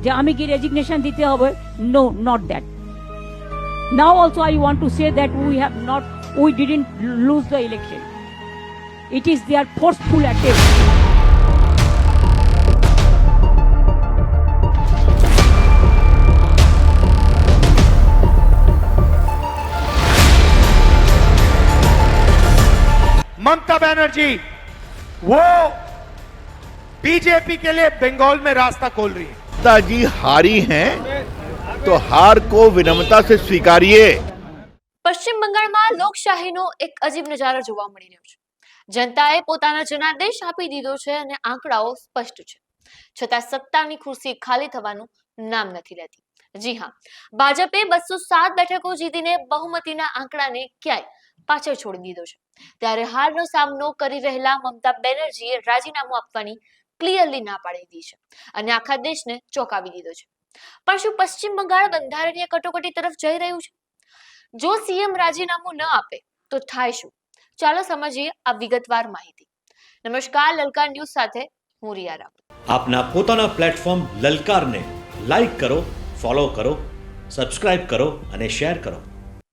যে আমি কি রেজিগনেশন দিতে হবে? No, not that. Now also I want to say that we didn't lose the election. It is their forceful attempt. Mamata Banerjee वो BJP के लिए बंगाल में रास्ता खोल रही है। ममता जी हारी हैं तो हार को विनम्रता से स्वीकारिए। પશ્ચિમ બંગાળમાં લોકશાહીનો એક અજીબ નજારો જોવા મળી રહ્યો છે। જનતાએ પોતાના જનાદેશ આપી દીધો છે અને આંકડાઓ સ્પષ્ટ છે, છતાં સત્તાની ખુરશી ખાલી થવાનું નામ નથી લેતી। જી હા, ભાજપે 207 બેઠકો જીતીને બહુમતીના આંકડાને ક્યાંય પાછળ છોડી દીધો છે। ત્યારે હારનો સામનો કરી રહેલા મમતા બેનર્જીએ રાજીનામું આપવાની ક્લિયરલી ના પાડી દીધી છે અને આખા દેશને ચોંકાવી દીધો છે। પણ શું પશ્ચિમ બંગાળ બંધારણીય કટોકટી તરફ જઈ રહ્યું છે? જો સીએમ રાજીનામું ન આપે તો થાય શું? ચાલો સમજીએ આ વિગતવાર માહિતી। નમસ્કાર, લલકાર ન્યૂઝ સાથે હું રિયા રાવલ। આપના પોતાના પ્લેટફોર્મ લલકારને લાઈક કરો, ફોલો કરો, સબસ્ક્રાઇબ કરો અને શેર કરો।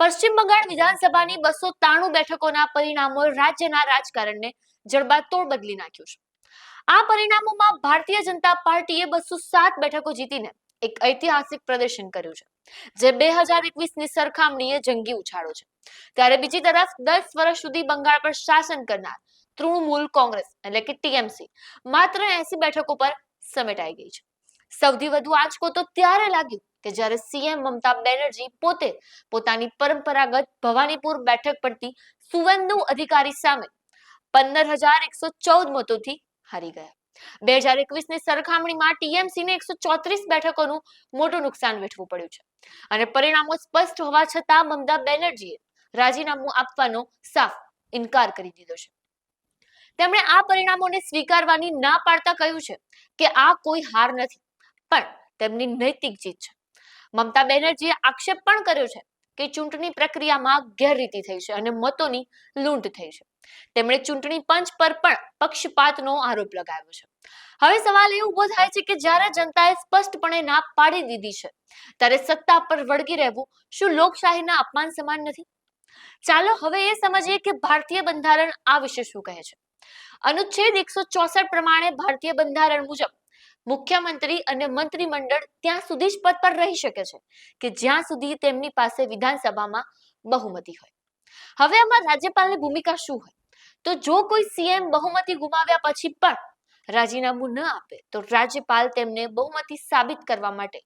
પશ્ચિમ બંગાળ વિધાનસભાની 293 બેઠકોના પરિણામો રાજ્યના રાજકારણને જડબાતોડ બદલી નાખ્યું છે। આ પરિણામોમાં ભારતીય જનતા પાર્ટીએ 207 બેઠકો જીતીને એક ઐતિહાસિક પ્રદર્શન કર્યું છે, જે 2021ની સરખામણીએ જંગી ઉછાળો છે। ત્યારે બીજી તરફ 10 વર્ષ સુધી બંગાળ પર શાસન કરનાર તૃણમૂલ કોંગ્રેસ એટલે કે ટીએમસી માત્ર 80 બેઠકો પર સમેટાઈ ગઈ છે। સૌથી વધુ આંચકો તો ત્યારે લાગ્યું કે જ્યારે સીએમ મમતા બેનર્જી પોતે પોતાની પરંપરાગત ભવાનીપુર બેઠક પરથી સુવેન્દુ અધિકારી સામે 15,114 મતોથી હારી ગયા। 2021ની સરખામણીમાં ટીએમસીને 134 બેઠકોનું મોટું નુકસાન વેઠવું પડ્યું છે અને પરિણામો સ્પષ્ટ હોવા છતાં મમતા બેનર્જીએ રાજીનામું આપવાનો સાફ ઇનકાર કરી દીધો છે। તેમણે આ પરિણામોને સ્વીકારવાની ના પાડતા કહ્યું છે કે આ કોઈ હાર નથી, પણ તેમની નૈતિક જીત છે। મમતા બેનર્જીએ આક્ષેપ પણ કર્યો છે કે ચૂંટણી પ્રક્રિયામાં ગેરરીતિ થઈ છે અને મતોની લૂંટ થઈ છે। તેમણે ચૂંટણી પંચ પર પણ પક્ષપાતનો આરોપ લગાવ્યો છે। હવે સવાલ એ ઉભો થાય છે કે જ્યારે જનતાએ સ્પષ્ટપણે ના પાડી દીધી છે, ત્યારે સત્તા પર વળગી રહેવું શું લોકશાહીના અપમાન સમાન નથી? ચાલો હવે એ સમજીએ કે ભારતીય બંધારણ આ વિશે શું કહે છે। અનુચ્છેદ 164 પ્રમાણે ભારતીય બંધારણ મુજબ મુખ્યમંત્રી અને મંત્રીમંડળ ત્યાં સુધી જ પદ પર રહી શકે છે કે જ્યાં સુધી તેમની પાસે વિધાનસભામાં બહુમતી હોય। હવે આમાં રાજ્યપાલની ભૂમિકા શું હોય? તો જો કોઈ સીએમ બહુમતી ગુમાવ્યા પછી પણ રાજીનામું ન આપે તો રાજ્યપાલ તેમને બહુમતી સાબિત કરવા માટે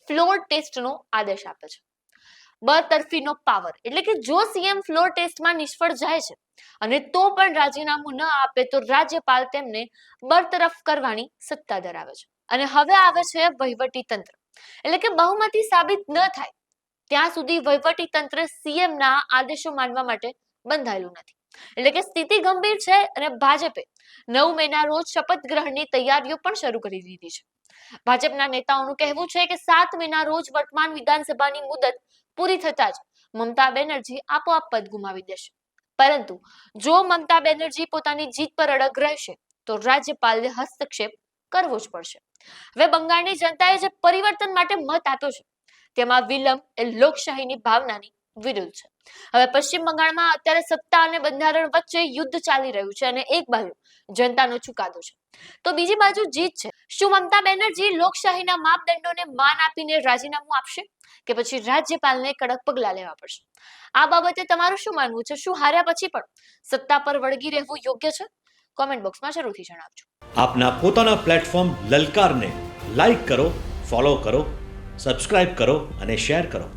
ફ્લોર ટેસ્ટનો આદેશ આપે છે। બરતરફીનો પાવર એટલે કે જો સીએમ ફ્લોર ટેસ્ટમાં નિષ્ફળ જાય છે અને તો પણ રાજીનામું ન આપે તો રાજ્યપાલ તેમને બરતરફ કરવાની સત્તા ધરાવે છે। અને હવે આવે છે વહીવટી તંત્ર, એટલે કે બહુમતી સાબિત ન થાય ત્યાં સુધી વહીવટી તંત્ર સીએમ ના આદેશો માનવા માટે બંધાયેલું નથી। એટલે કે સ્થિતિ ગંભીર છે અને ભાજપે 9 મેના રોજ શપથ ગ્રહણની તૈયારીઓ પણ શરૂ કરી દીધી છે। ભાજપના નેતાઓનું કહેવું છે કે 7 મેના રોજ વર્તમાન વિધાનસભાની મુદત પૂરી થતા જ મમતા બેનર્જી આપોઆપ પદ ગુમાવી દેશે। પરંતુ જો મમતા બેનર્જી પોતાની જીત પર અડગ રહેશે તો રાજ્યપાલને હસ્તક્ષેપ કરવો જ પડશે। હવે બંગાળની જનતાએ જે પરિવર્તન માટે મત આપ્યો છે તેમાં વિલંબ એ લોકશાહીની ભાવનાની વિરુદ્ધ છે। હવે પશ્ચિમ બંગાળમાં અત્યારે સત્તા અને બંધારણ વચ્ચે યુદ્ધ ચાલી રહ્યું છે અને એક બાજુ જનતાનો ચુકાદો છે તો બીજી બાજુ જીત છે। શું મમતા બેનર્જી લોકશાહીના માપદંડોને માન આપીને રાજીનામું આપશે કે પછી રાજ્યપાલને કડક પગલાં લેવા પડશે? આ બાબતે તમારું શું માનવું છે? શું હાર્યા પછી પણ સત્તા પર વળગી રહેવું યોગ્ય છે? કોમેન્ટ બોક્સમાં જરૂરથી જણાવજો। આપના પોતાના પ્લેટફોર્મ લલકારને લાઈક કરો, ફોલો કરો, સબસ્ક્રાઇબ કરો અને શેર કરો।